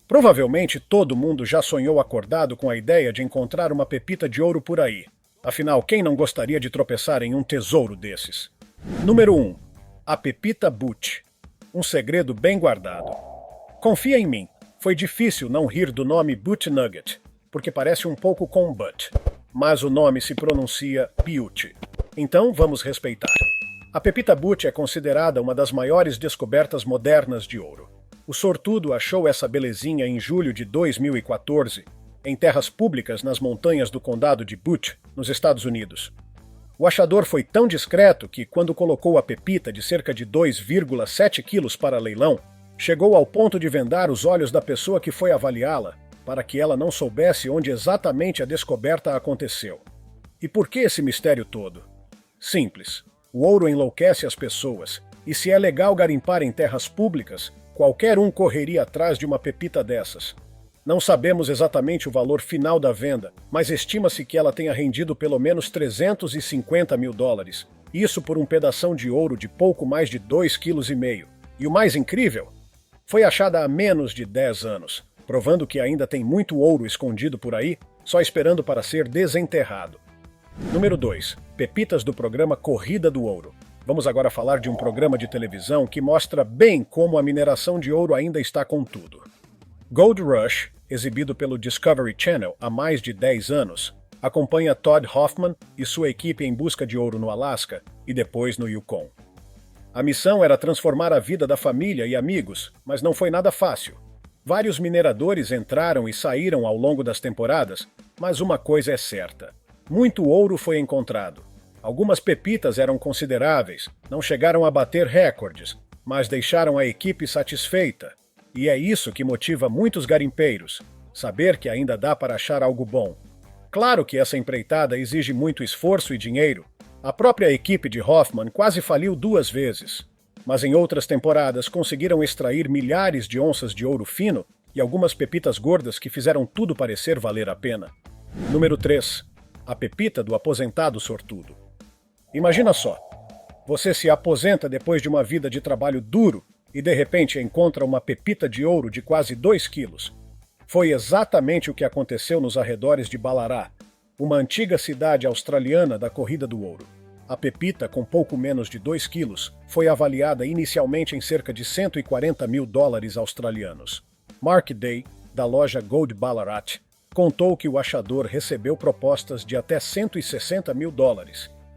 Provavelmente todo mundo já sonhou acordado com a ideia de encontrar uma pepita de ouro por aí. Afinal, quem não gostaria de tropeçar em um tesouro desses? Número 1. A Pepita Butch. Um segredo bem guardado. Confia em mim, foi difícil não rir do nome Butt Nugget, porque parece um pouco com butt, mas o nome se pronuncia Butte. Então vamos respeitar. A Pepita Butch é considerada uma das maiores descobertas modernas de ouro. O sortudo achou essa belezinha em julho de 2014, em terras públicas nas montanhas do condado de Butte, nos Estados Unidos. O achador foi tão discreto que, quando colocou a pepita de cerca de 2,7 quilos para leilão, chegou ao ponto de vendar os olhos da pessoa que foi avaliá-la, para que ela não soubesse onde exatamente a descoberta aconteceu. E por que esse mistério todo? Simples. O ouro enlouquece as pessoas, e se é legal garimpar em terras públicas, qualquer um correria atrás de uma pepita dessas. Não sabemos exatamente o valor final da venda, mas estima-se que ela tenha rendido pelo menos $350 mil. Isso por um pedação de ouro de pouco mais de 2,5 kg. E o mais incrível? Foi achada há menos de 10 anos, provando que ainda tem muito ouro escondido por aí, só esperando para ser desenterrado. Número 2. Pepitas do programa Corrida do Ouro. Vamos agora falar de um programa de televisão que mostra bem como a mineração de ouro ainda está com tudo. Gold Rush, exibido pelo Discovery Channel há mais de 10 anos, acompanha Todd Hoffman e sua equipe em busca de ouro no Alasca e depois no Yukon. A missão era transformar a vida da família e amigos, mas não foi nada fácil. Vários mineradores entraram e saíram ao longo das temporadas, mas uma coisa é certa: muito ouro foi encontrado. Algumas pepitas eram consideráveis, não chegaram a bater recordes, mas deixaram a equipe satisfeita. E é isso que motiva muitos garimpeiros, saber que ainda dá para achar algo bom. Claro que essa empreitada exige muito esforço e dinheiro. A própria equipe de Hoffman quase faliu 2 vezes, mas em outras temporadas conseguiram extrair milhares de onças de ouro fino e algumas pepitas gordas que fizeram tudo parecer valer a pena. Número 3. A pepita do aposentado sortudo. Imagina só, você se aposenta depois de uma vida de trabalho duro e de repente encontra uma pepita de ouro de quase 2 quilos. Foi exatamente o que aconteceu nos arredores de Ballarat, uma antiga cidade australiana da corrida do ouro. A pepita, com pouco menos de 2 quilos, foi avaliada inicialmente em cerca de $140 mil australianos. Mark Day, da loja Gold Ballarat, contou que o achador recebeu propostas de até $160 mil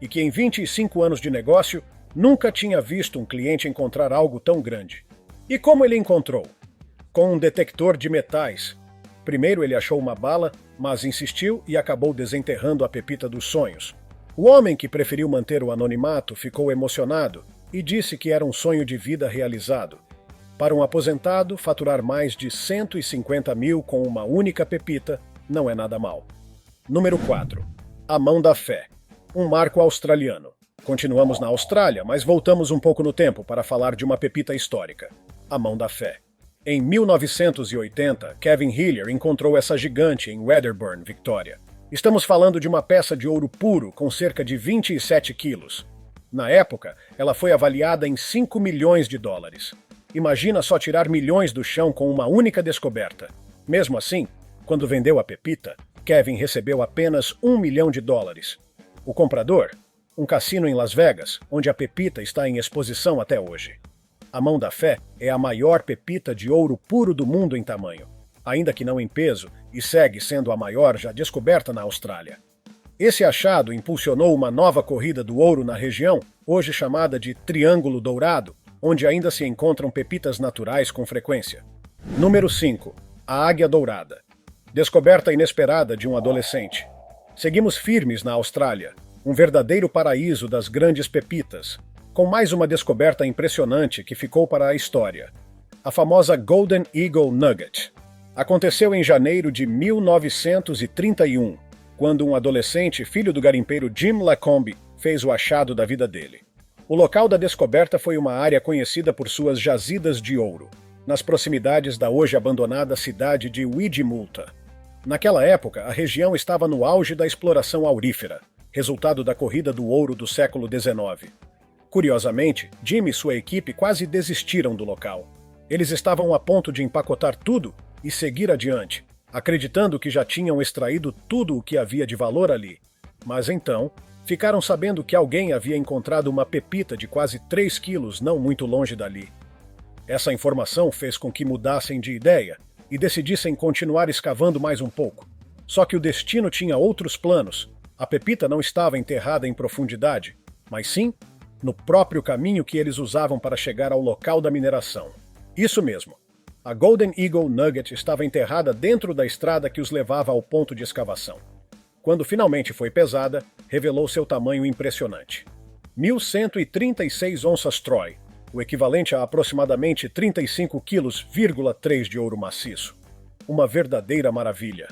e que em 25 anos de negócio nunca tinha visto um cliente encontrar algo tão grande. E como ele encontrou? Com um detector de metais. Primeiro ele achou uma bala, mas insistiu e acabou desenterrando a pepita dos sonhos. O homem, que preferiu manter o anonimato, ficou emocionado e disse que era um sonho de vida realizado. Para um aposentado, faturar mais de 150 mil com uma única pepita não é nada mal. Número 4. A mão da fé. Um marco australiano. Continuamos na Austrália, mas voltamos um pouco no tempo para falar de uma pepita histórica. A mão da fé. Em 1980, Kevin Hillier encontrou essa gigante em Wedderburn, Victoria. Estamos falando de uma peça de ouro puro com cerca de 27 quilos. Na época, ela foi avaliada em $5 milhões. Imagina só tirar milhões do chão com uma única descoberta. Mesmo assim, quando vendeu a pepita, Kevin recebeu apenas $1 milhão. O comprador? Um cassino em Las Vegas, onde a pepita está em exposição até hoje. A mão da fé é a maior pepita de ouro puro do mundo em tamanho, ainda que não em peso, e segue sendo a maior já descoberta na Austrália. Esse achado impulsionou uma nova corrida do ouro na região, hoje chamada de Triângulo Dourado, onde ainda se encontram pepitas naturais com frequência. Número 5. A Águia Dourada. Descoberta inesperada de um adolescente. Seguimos firmes na Austrália, um verdadeiro paraíso das grandes pepitas, com mais uma descoberta impressionante que ficou para a história. A famosa Golden Eagle Nugget. Aconteceu em janeiro de 1931, quando um adolescente, filho do garimpeiro Jim Lacombe, fez o achado da vida dele. O local da descoberta foi uma área conhecida por suas jazidas de ouro, nas proximidades da hoje abandonada cidade de Widgimulta. Naquela época, a região estava no auge da exploração aurífera, resultado da corrida do ouro do século XIX. Curiosamente, Jim e sua equipe quase desistiram do local. Eles estavam a ponto de empacotar tudo e seguir adiante, acreditando que já tinham extraído tudo o que havia de valor ali. Mas então, ficaram sabendo que alguém havia encontrado uma pepita de quase 3 quilos não muito longe dali. Essa informação fez com que mudassem de ideia e decidissem continuar escavando mais um pouco. Só que o destino tinha outros planos. A pepita não estava enterrada em profundidade, mas sim no próprio caminho que eles usavam para chegar ao local da mineração. Isso mesmo. A Golden Eagle Nugget estava enterrada dentro da estrada que os levava ao ponto de escavação. Quando finalmente foi pesada, revelou seu tamanho impressionante. 1.136 onças Troy, o equivalente a aproximadamente 35,3 kg de ouro maciço. Uma verdadeira maravilha.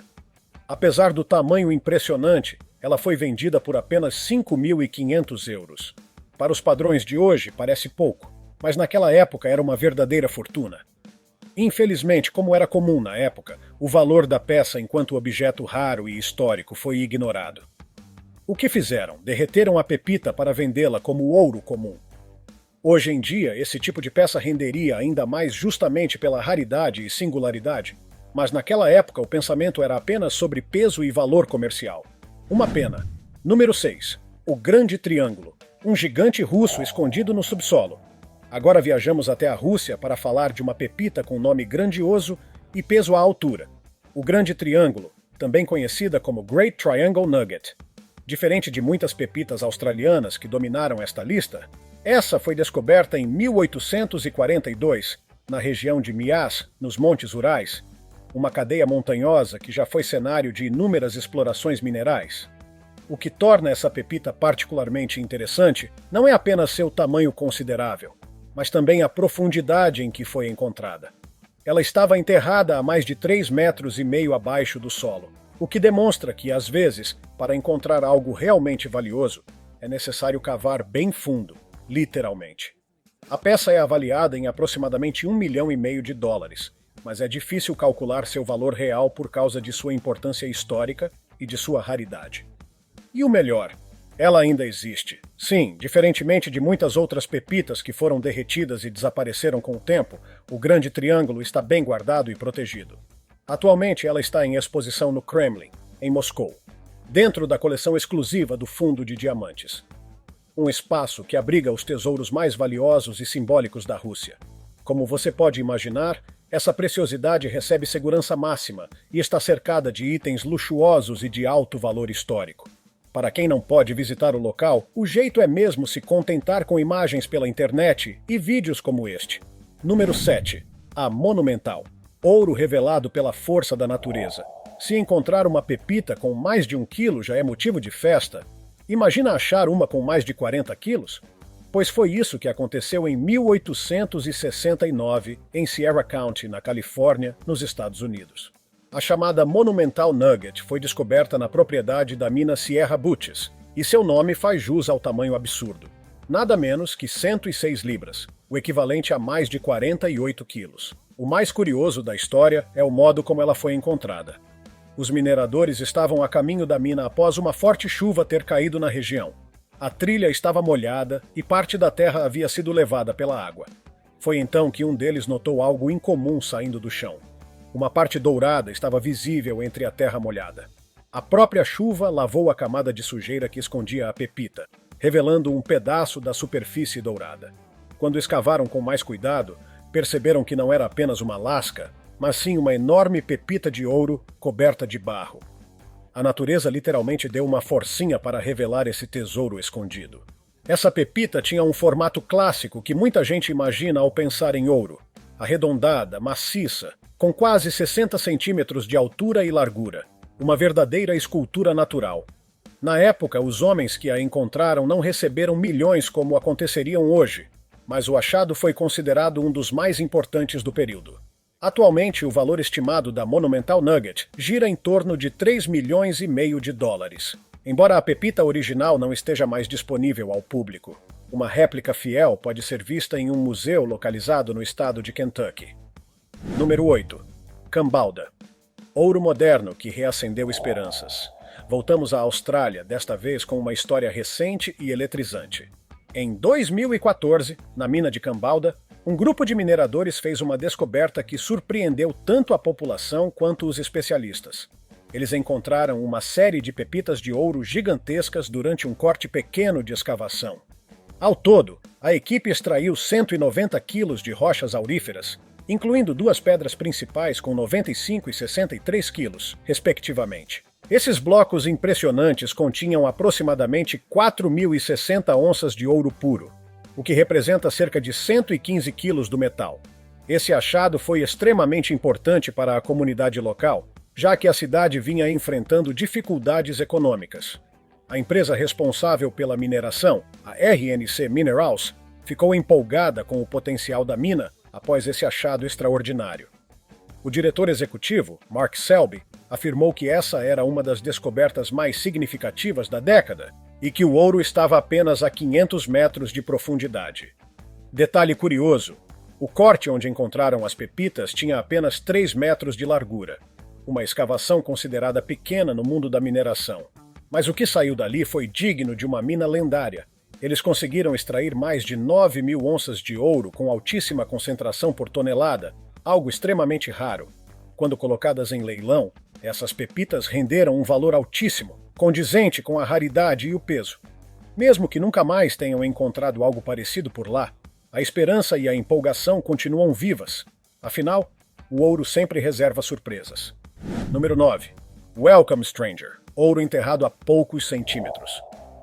Apesar do tamanho impressionante, ela foi vendida por apenas 5.500 euros. Para os padrões de hoje, parece pouco, mas naquela época era uma verdadeira fortuna. Infelizmente, como era comum na época, o valor da peça enquanto objeto raro e histórico foi ignorado. O que fizeram? Derreteram a pepita para vendê-la como ouro comum. Hoje em dia, esse tipo de peça renderia ainda mais justamente pela raridade e singularidade, mas naquela época o pensamento era apenas sobre peso e valor comercial. Uma pena. Número 6. O Grande Triângulo. Um gigante russo escondido no subsolo. Agora viajamos até a Rússia para falar de uma pepita com nome grandioso e peso à altura. O Grande Triângulo, também conhecida como Great Triangle Nugget. Diferente de muitas pepitas australianas que dominaram esta lista, essa foi descoberta em 1842, na região de Miás, nos Montes Urais, uma cadeia montanhosa que já foi cenário de inúmeras explorações minerais. O que torna essa pepita particularmente interessante não é apenas seu tamanho considerável, mas também a profundidade em que foi encontrada. Ela estava enterrada a mais de 3,5 metros abaixo do solo, o que demonstra que, às vezes, para encontrar algo realmente valioso, é necessário cavar bem fundo, literalmente. A peça é avaliada em aproximadamente US$ 1,5 milhão, mas é difícil calcular seu valor real por causa de sua importância histórica e de sua raridade. E o melhor, ela ainda existe. Sim, diferentemente de muitas outras pepitas que foram derretidas e desapareceram com o tempo, o Grande Triângulo está bem guardado e protegido. Atualmente ela está em exposição no Kremlin, em Moscou, dentro da coleção exclusiva do Fundo de Diamantes. Um espaço que abriga os tesouros mais valiosos e simbólicos da Rússia. Como você pode imaginar, essa preciosidade recebe segurança máxima e está cercada de itens luxuosos e de alto valor histórico. Para quem não pode visitar o local, o jeito é mesmo se contentar com imagens pela internet e vídeos como este. Número 7. A Monumental. Ouro revelado pela força da natureza. Se encontrar uma pepita com mais de 1 quilo já é motivo de festa, imagina achar uma com mais de 40 quilos? Pois foi isso que aconteceu em 1869, em Sierra County, na Califórnia, nos Estados Unidos. A chamada Monumental Nugget foi descoberta na propriedade da mina Sierra Buttes, e seu nome faz jus ao tamanho absurdo. Nada menos que 106 libras, o equivalente a mais de 48 quilos. O mais curioso da história é o modo como ela foi encontrada. Os mineradores estavam a caminho da mina após uma forte chuva ter caído na região. A trilha estava molhada e parte da terra havia sido levada pela água. Foi então que um deles notou algo incomum saindo do chão. Uma parte dourada estava visível entre a terra molhada. A própria chuva lavou a camada de sujeira que escondia a pepita, revelando um pedaço da superfície dourada. Quando escavaram com mais cuidado, perceberam que não era apenas uma lasca, mas sim uma enorme pepita de ouro coberta de barro. A natureza literalmente deu uma forcinha para revelar esse tesouro escondido. Essa pepita tinha um formato clássico que muita gente imagina ao pensar em ouro. Arredondada, maciça, com quase 60 centímetros de altura e largura. Uma verdadeira escultura natural. Na época, os homens que a encontraram não receberam milhões como aconteceriam hoje, mas o achado foi considerado um dos mais importantes do período. Atualmente, o valor estimado da Monumental Nugget gira em torno de US$ 3,5 milhões. Embora a pepita original não esteja mais disponível ao público, uma réplica fiel pode ser vista em um museu localizado no estado de Kentucky. Número 8. Kambalda. Ouro moderno que reacendeu esperanças. Voltamos à Austrália, desta vez com uma história recente e eletrizante. Em 2014, na mina de Kambalda, Um grupo de mineradores fez uma descoberta que surpreendeu tanto a população quanto os especialistas. Eles encontraram uma série de pepitas de ouro gigantescas durante um corte pequeno de escavação. Ao todo, a equipe extraiu 190 quilos de rochas auríferas, incluindo duas pedras principais com 95 e 63 quilos, respectivamente. Esses blocos impressionantes continham aproximadamente 4.060 onças de ouro puro, o que representa cerca de 115 quilos do metal. Esse achado foi extremamente importante para a comunidade local, já que a cidade vinha enfrentando dificuldades econômicas. A empresa responsável pela mineração, a RNC Minerals, ficou empolgada com o potencial da mina após esse achado extraordinário. O diretor executivo, Mark Selby, afirmou que essa era uma das descobertas mais significativas da década e que o ouro estava apenas a 500 metros de profundidade. Detalhe curioso: o corte onde encontraram as pepitas tinha apenas 3 metros de largura, uma escavação considerada pequena no mundo da mineração. Mas o que saiu dali foi digno de uma mina lendária. Eles conseguiram extrair mais de 9.000 onças de ouro com altíssima concentração por tonelada, algo extremamente raro. Quando colocadas em leilão, essas pepitas renderam um valor altíssimo, condizente com a raridade e o peso. Mesmo que nunca mais tenham encontrado algo parecido por lá, a esperança e a empolgação continuam vivas. Afinal, o ouro sempre reserva surpresas. Número 9. Welcome Stranger. Ouro enterrado a poucos centímetros.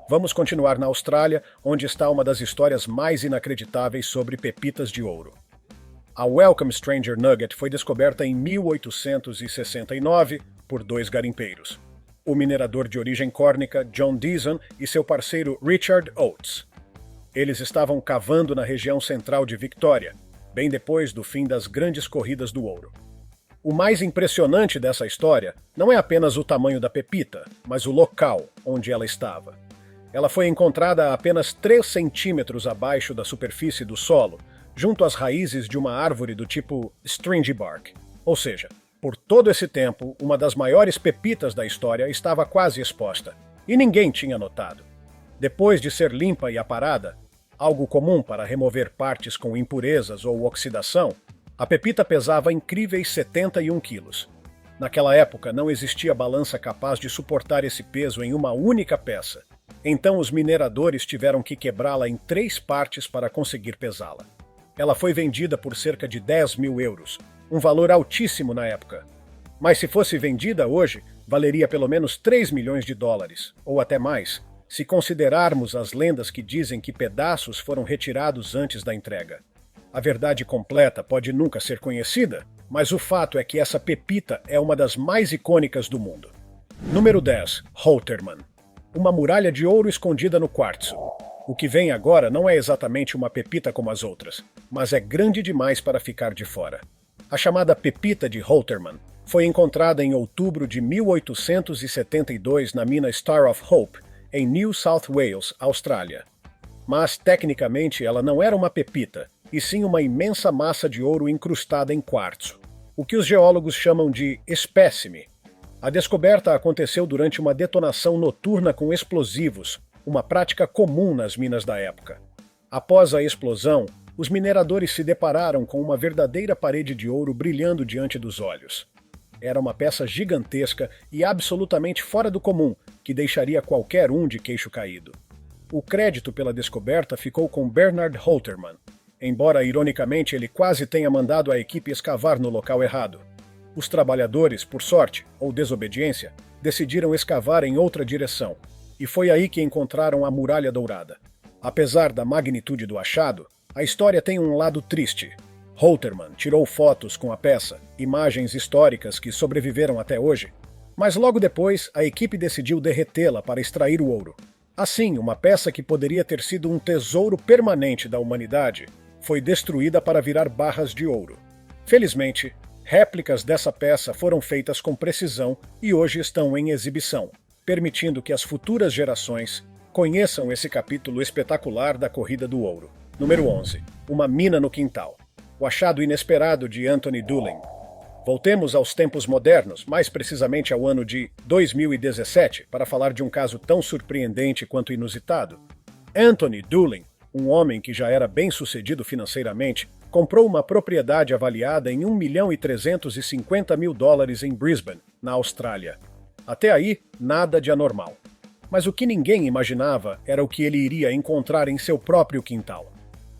Vamos continuar na Austrália, onde está uma das histórias mais inacreditáveis sobre pepitas de ouro. A Welcome Stranger Nugget foi descoberta em 1869 por dois garimpeiros, o minerador de origem córnica John Deason e seu parceiro Richard Oates. Eles estavam cavando na região central de Victoria, bem depois do fim das grandes corridas do ouro. O mais impressionante dessa história não é apenas o tamanho da pepita, mas o local onde ela estava. Ela foi encontrada a apenas 3 centímetros abaixo da superfície do solo, junto às raízes de uma árvore do tipo stringy bark. Ou seja, por todo esse tempo, uma das maiores pepitas da história estava quase exposta, e ninguém tinha notado. Depois de ser limpa e aparada, algo comum para remover partes com impurezas ou oxidação, a pepita pesava incríveis 71 quilos. Naquela época não existia balança capaz de suportar esse peso em uma única peça. Então os mineradores tiveram que quebrá-la em 3 partes para conseguir pesá-la. Ela foi vendida por cerca de 10.000 euros, um valor altíssimo na época. Mas se fosse vendida hoje, valeria pelo menos 3 milhões de dólares, ou até mais, se considerarmos as lendas que dizem que pedaços foram retirados antes da entrega. A verdade completa pode nunca ser conhecida, mas o fato é que essa pepita é uma das mais icônicas do mundo. Número 10. Holtermann. Uma muralha de ouro escondida no quartzo. O que vem agora não é exatamente uma pepita como as outras, mas é grande demais para ficar de fora. A chamada pepita de Holtermann foi encontrada em outubro de 1872 na mina Star of Hope, em New South Wales, Austrália. Mas, tecnicamente, ela não era uma pepita, e sim uma imensa massa de ouro incrustada em quartzo, o que os geólogos chamam de espécime. A descoberta aconteceu durante uma detonação noturna com explosivos, uma prática comum nas minas da época. Após a explosão, os mineradores se depararam com uma verdadeira parede de ouro brilhando diante dos olhos. Era uma peça gigantesca e absolutamente fora do comum, que deixaria qualquer um de queixo caído. O crédito pela descoberta ficou com Bernard Holtermann, embora ironicamente ele quase tenha mandado a equipe escavar no local errado. Os trabalhadores, por sorte ou desobediência, decidiram escavar em outra direção, e foi aí que encontraram a Muralha Dourada. Apesar da magnitude do achado, a história tem um lado triste. Holtermann tirou fotos com a peça, imagens históricas que sobreviveram até hoje, mas logo depois a equipe decidiu derretê-la para extrair o ouro. Assim, uma peça que poderia ter sido um tesouro permanente da humanidade foi destruída para virar barras de ouro. Felizmente, réplicas dessa peça foram feitas com precisão e hoje estão em exibição, permitindo que as futuras gerações conheçam esse capítulo espetacular da corrida do ouro. Número 11. Uma mina no quintal. O achado inesperado de Anthony Dooling. Voltemos aos tempos modernos, mais precisamente ao ano de 2017, para falar de um caso tão surpreendente quanto inusitado. Anthony Dooling, um homem que já era bem-sucedido financeiramente, comprou uma propriedade avaliada em US$ 1.350.000 em Brisbane, na Austrália. Até aí, nada de anormal. Mas o que ninguém imaginava era o que ele iria encontrar em seu próprio quintal.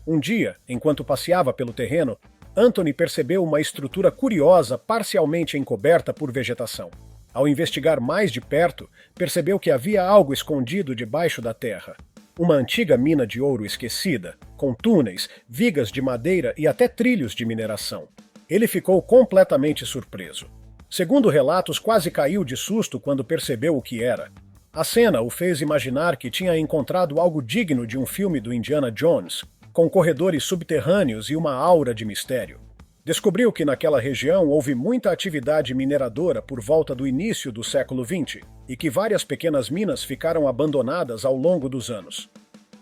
Um dia, enquanto passeava pelo terreno, Anthony percebeu uma estrutura curiosa parcialmente encoberta por vegetação. Ao investigar mais de perto, percebeu que havia algo escondido debaixo da terra. Uma antiga mina de ouro esquecida, com túneis, vigas de madeira e até trilhos de mineração. Ele ficou completamente surpreso. Segundo relatos, quase caiu de susto quando percebeu o que era. A cena o fez imaginar que tinha encontrado algo digno de um filme do Indiana Jones, com corredores subterrâneos e uma aura de mistério. Descobriu que naquela região houve muita atividade mineradora por volta do início do século XX e que várias pequenas minas ficaram abandonadas ao longo dos anos.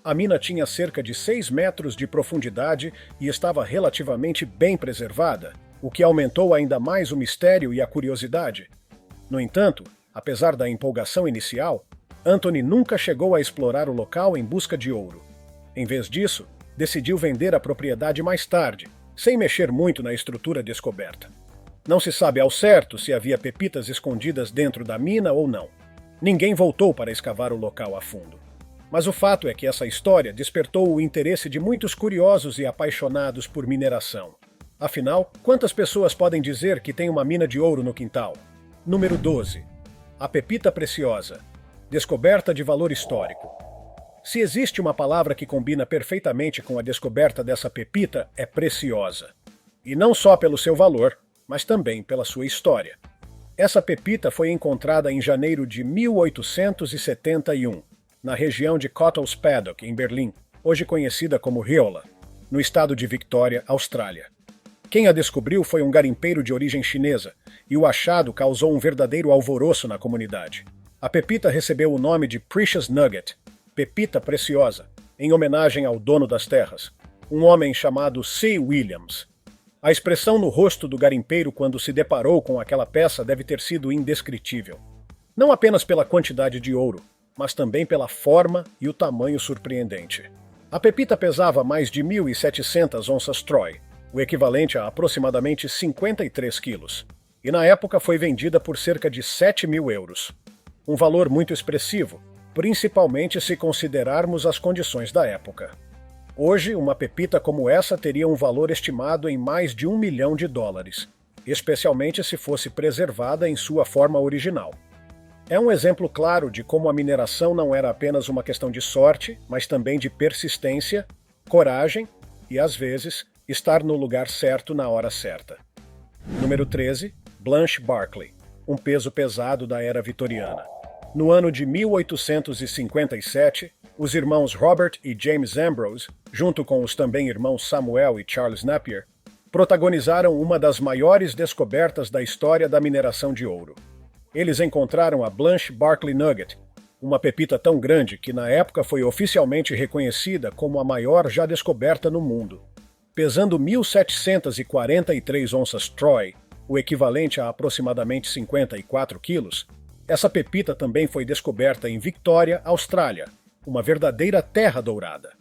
A mina tinha cerca de 6 metros de profundidade e estava relativamente bem preservada, o que aumentou ainda mais o mistério e a curiosidade. No entanto, apesar da empolgação inicial, Anthony nunca chegou a explorar o local em busca de ouro. Em vez disso, decidiu vender a propriedade mais tarde, sem mexer muito na estrutura descoberta. Não se sabe ao certo se havia pepitas escondidas dentro da mina ou não. Ninguém voltou para escavar o local a fundo. Mas o fato é que essa história despertou o interesse de muitos curiosos e apaixonados por mineração. Afinal, quantas pessoas podem dizer que tem uma mina de ouro no quintal? Número 12. A pepita preciosa. Descoberta de valor histórico. Se existe uma palavra que combina perfeitamente com a descoberta dessa pepita, é preciosa. E não só pelo seu valor, mas também pela sua história. Essa pepita foi encontrada em janeiro de 1871, na região de Cottle's Paddock, em Berlim, hoje conhecida como Riola, no estado de Victoria, Austrália. Quem a descobriu foi um garimpeiro de origem chinesa, e o achado causou um verdadeiro alvoroço na comunidade. A pepita recebeu o nome de Precious Nugget, pepita preciosa, em homenagem ao dono das terras, um homem chamado C. Williams. A expressão no rosto do garimpeiro quando se deparou com aquela peça deve ter sido indescritível. Não apenas pela quantidade de ouro, mas também pela forma e o tamanho surpreendente. A pepita pesava mais de 1.700 onças Troy, o equivalente a aproximadamente 53 quilos, e na época foi vendida por cerca de 7.000 euros. Um valor muito expressivo, principalmente se considerarmos as condições da época. Hoje, uma pepita como essa teria um valor estimado em mais de $1 milhão, especialmente se fosse preservada em sua forma original. É um exemplo claro de como a mineração não era apenas uma questão de sorte, mas também de persistência, coragem e, às vezes, estar no lugar certo na hora certa. Número 13. Blanche Barclay, um peso pesado da era vitoriana. No ano de 1857, os irmãos Robert e James Ambrose, junto com os também irmãos Samuel e Charles Napier, protagonizaram uma das maiores descobertas da história da mineração de ouro. Eles encontraram a Blanche Barclay Nugget, uma pepita tão grande que na época foi oficialmente reconhecida como a maior já descoberta no mundo. Pesando 1.743 onças Troy, o equivalente a aproximadamente 54 quilos, essa pepita também foi descoberta em Victoria, Austrália, uma verdadeira terra dourada.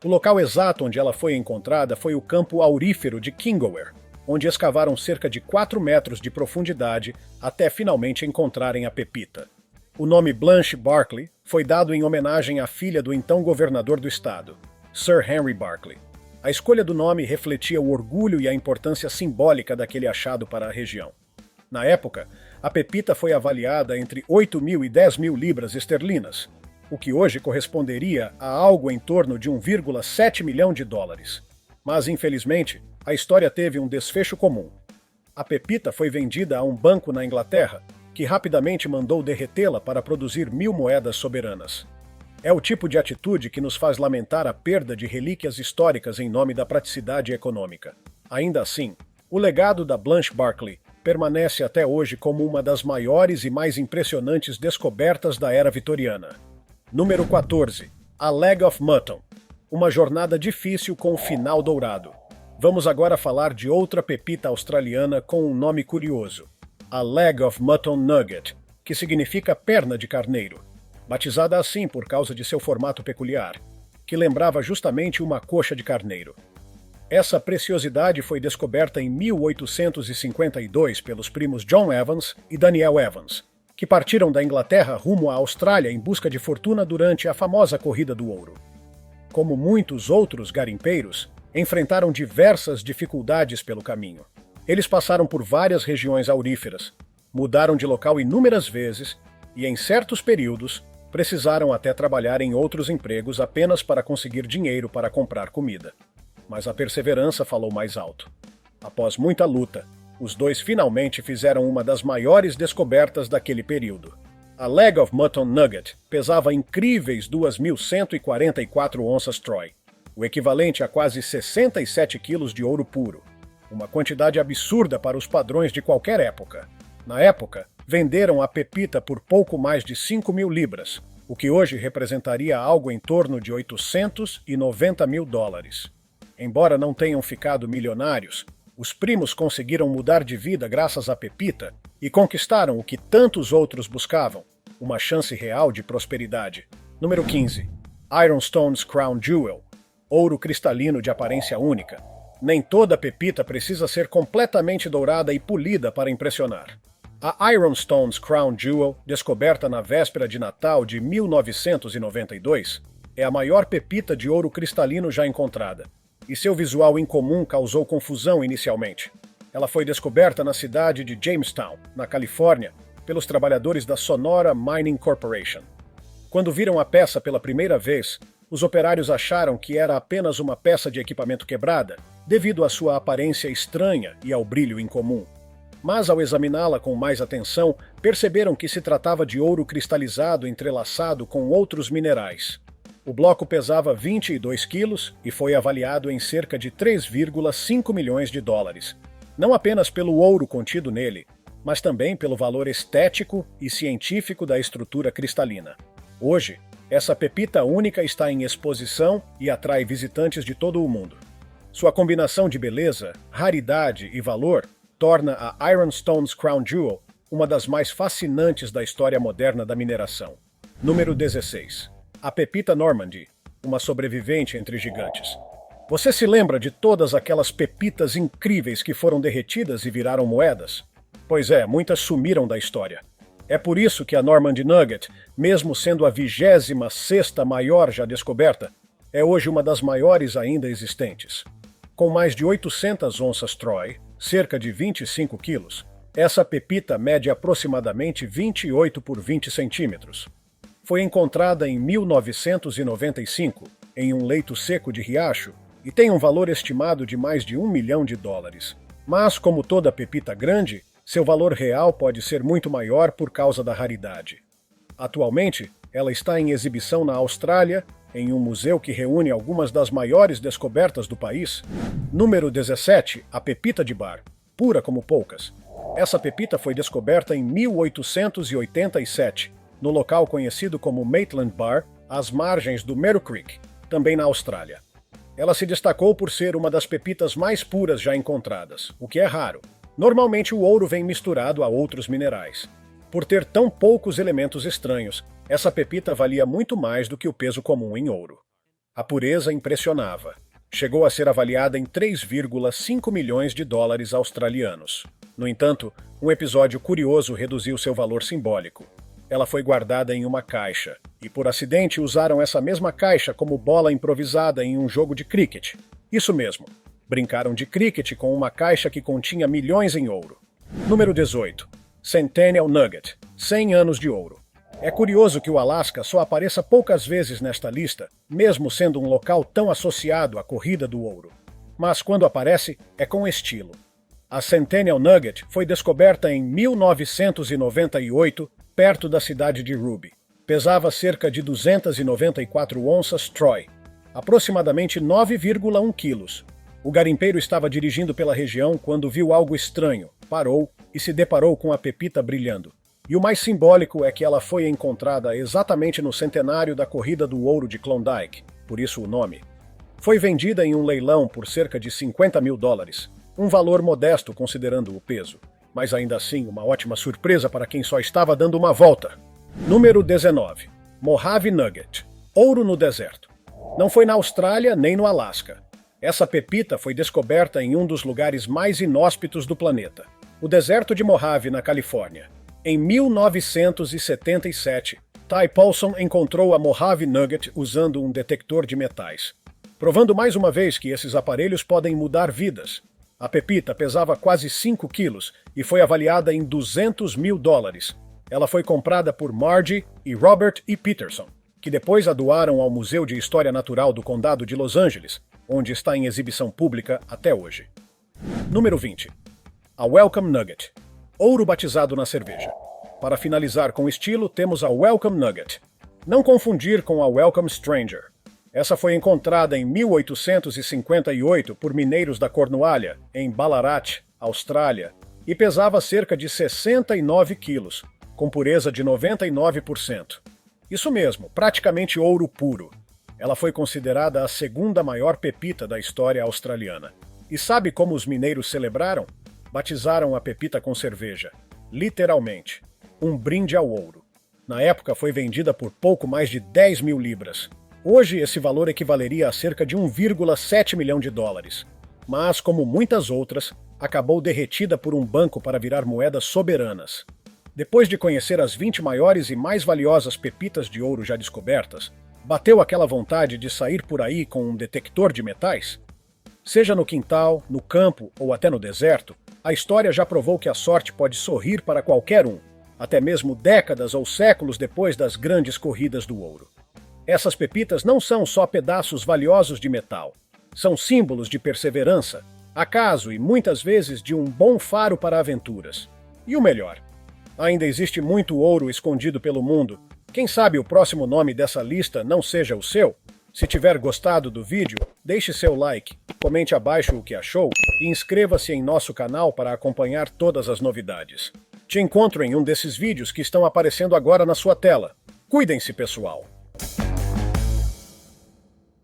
O local exato onde ela foi encontrada foi o campo aurífero de Kingower, onde escavaram cerca de 4 metros de profundidade até finalmente encontrarem a pepita. O nome Blanche Barclay foi dado em homenagem à filha do então governador do estado, Sir Henry Barclay. A escolha do nome refletia o orgulho e a importância simbólica daquele achado para a região. Na época, a pepita foi avaliada entre 8.000 e 10.000 libras esterlinas, o que hoje corresponderia a algo em torno de $1,7 milhão. Mas, infelizmente, a história teve um desfecho comum. A pepita foi vendida a um banco na Inglaterra, que rapidamente mandou derretê-la para produzir 1.000 moedas soberanas. É o tipo de atitude que nos faz lamentar a perda de relíquias históricas em nome da praticidade econômica. Ainda assim, o legado da Blanche Barclay permanece até hoje como uma das maiores e mais impressionantes descobertas da era vitoriana. Número 14. A Leg of Mutton. Uma jornada difícil com um final dourado. Vamos agora falar de outra pepita australiana com um nome curioso. A Leg of Mutton Nugget, que significa perna de carneiro, batizada assim por causa de seu formato peculiar, que lembrava justamente uma coxa de carneiro. Essa preciosidade foi descoberta em 1852 pelos primos John Evans e Daniel Evans, que partiram da Inglaterra rumo à Austrália em busca de fortuna durante a famosa Corrida do Ouro. Como muitos outros garimpeiros, enfrentaram diversas dificuldades pelo caminho. Eles passaram por várias regiões auríferas, mudaram de local inúmeras vezes e, em certos períodos, precisaram até trabalhar em outros empregos apenas para conseguir dinheiro para comprar comida. Mas a perseverança falou mais alto. Após muita luta, os dois finalmente fizeram uma das maiores descobertas daquele período. A Leg of Mutton Nugget pesava incríveis 2.144 onças Troy, o equivalente a quase 67 quilos de ouro puro, uma quantidade absurda para os padrões de qualquer época. Na época, venderam a pepita por pouco mais de 5.000 libras, o que hoje representaria algo em torno de 890 mil dólares. Embora não tenham ficado milionários, os primos conseguiram mudar de vida graças à pepita e conquistaram o que tantos outros buscavam, uma chance real de prosperidade. Número 15. Ironstone's Crown Jewel, ouro cristalino de aparência única. Nem toda pepita precisa ser completamente dourada e polida para impressionar. A Ironstone's Crown Jewel, descoberta na véspera de Natal de 1992, é a maior pepita de ouro cristalino já encontrada, e seu visual incomum causou confusão inicialmente. Ela foi descoberta na cidade de Jamestown, na Califórnia, pelos trabalhadores da Sonora Mining Corporation. Quando viram a peça pela primeira vez, os operários acharam que era apenas uma peça de equipamento quebrada, devido à sua aparência estranha e ao brilho incomum. Mas ao examiná-la com mais atenção, perceberam que se tratava de ouro cristalizado entrelaçado com outros minerais. O bloco pesava 22 quilos e foi avaliado em cerca de 3,5 milhões de dólares. Não apenas pelo ouro contido nele, mas também pelo valor estético e científico da estrutura cristalina. Hoje, essa pepita única está em exposição e atrai visitantes de todo o mundo. Sua combinação de beleza, raridade e valor torna a Ironstone's Crown Jewel uma das mais fascinantes da história moderna da mineração. Número 16. A Pepita Normandy, uma sobrevivente entre gigantes. Você se lembra de todas aquelas pepitas incríveis que foram derretidas e viraram moedas? Pois é, muitas sumiram da história. É por isso que a Normandy Nugget, mesmo sendo a 26ª maior já descoberta, é hoje uma das maiores ainda existentes. Com mais de 800 onças Troy, cerca de 25 quilos, essa pepita mede aproximadamente 28 por 20 centímetros. Foi encontrada em 1995, em um leito seco de riacho, e tem um valor estimado de mais de $1 milhão. Mas, como toda pepita grande, seu valor real pode ser muito maior por causa da raridade. Atualmente, ela está em exibição na Austrália, em um museu que reúne algumas das maiores descobertas do país. Número 17, a Pepita de Bar, pura como poucas. Essa pepita foi descoberta em 1887, no local conhecido como Maitland Bar, às margens do Meru Creek, também na Austrália. Ela se destacou por ser uma das pepitas mais puras já encontradas, o que é raro. Normalmente o ouro vem misturado a outros minerais. Por ter tão poucos elementos estranhos, essa pepita valia muito mais do que o peso comum em ouro. A pureza impressionava. Chegou a ser avaliada em 3,5 milhões de dólares australianos. No entanto, um episódio curioso reduziu seu valor simbólico. Ela foi guardada em uma caixa, e por acidente usaram essa mesma caixa como bola improvisada em um jogo de cricket. Isso mesmo, brincaram de cricket com uma caixa que continha milhões em ouro. Número 18. Centennial Nugget, 100 anos de ouro. É curioso que o Alasca só apareça poucas vezes nesta lista, mesmo sendo um local tão associado à corrida do ouro. Mas quando aparece, é com estilo. A Centennial Nugget foi descoberta em 1998, perto da cidade de Ruby. Pesava cerca de 294 onças Troy, aproximadamente 9,1 quilos. O garimpeiro estava dirigindo pela região quando viu algo estranho, parou e se deparou com a pepita brilhando. E o mais simbólico é que ela foi encontrada exatamente no centenário da Corrida do Ouro de Klondike, por isso o nome. Foi vendida em um leilão por cerca de $50 mil, um valor modesto considerando o peso, mas ainda assim uma ótima surpresa para quem só estava dando uma volta. Número 19. Mojave Nugget, ouro no deserto. Não foi na Austrália nem no Alasca. Essa pepita foi descoberta em um dos lugares mais inóspitos do planeta, o deserto de Mojave, na Califórnia. Em 1977, Ty Paulson encontrou a Mojave Nugget usando um detector de metais, provando mais uma vez que esses aparelhos podem mudar vidas. A pepita pesava quase 5 quilos e foi avaliada em $200 mil. Ela foi comprada por Margie e Robert E. Peterson, que depois a doaram ao Museu de História Natural do Condado de Los Angeles, onde está em exibição pública até hoje. Número 20. A Welcome Nugget. Ouro batizado na cerveja. Para finalizar com estilo, temos a Welcome Nugget. Não confundir com a Welcome Stranger. Essa foi encontrada em 1858 por mineiros da Cornualha, em Ballarat, Austrália, e pesava cerca de 69 quilos, com pureza de 99%. Isso mesmo, praticamente ouro puro. Ela foi considerada a segunda maior pepita da história australiana. E sabe como os mineiros celebraram? Batizaram a pepita com cerveja. Literalmente. Um brinde ao ouro. Na época foi vendida por pouco mais de 10 mil libras. Hoje esse valor equivaleria a cerca de $1,7 milhão. Mas, como muitas outras, acabou derretida por um banco para virar moedas soberanas. Depois de conhecer as 20 maiores e mais valiosas pepitas de ouro já descobertas, bateu aquela vontade de sair por aí com um detector de metais? Seja no quintal, no campo ou até no deserto, a história já provou que a sorte pode sorrir para qualquer um, até mesmo décadas ou séculos depois das grandes corridas do ouro. Essas pepitas não são só pedaços valiosos de metal. São símbolos de perseverança, acaso e muitas vezes de um bom faro para aventuras. E o melhor, ainda existe muito ouro escondido pelo mundo. Quem sabe o próximo nome dessa lista não seja o seu? Se tiver gostado do vídeo, deixe seu like, comente abaixo o que achou e inscreva-se em nosso canal para acompanhar todas as novidades. Te encontro em um desses vídeos que estão aparecendo agora na sua tela. Cuidem-se, pessoal!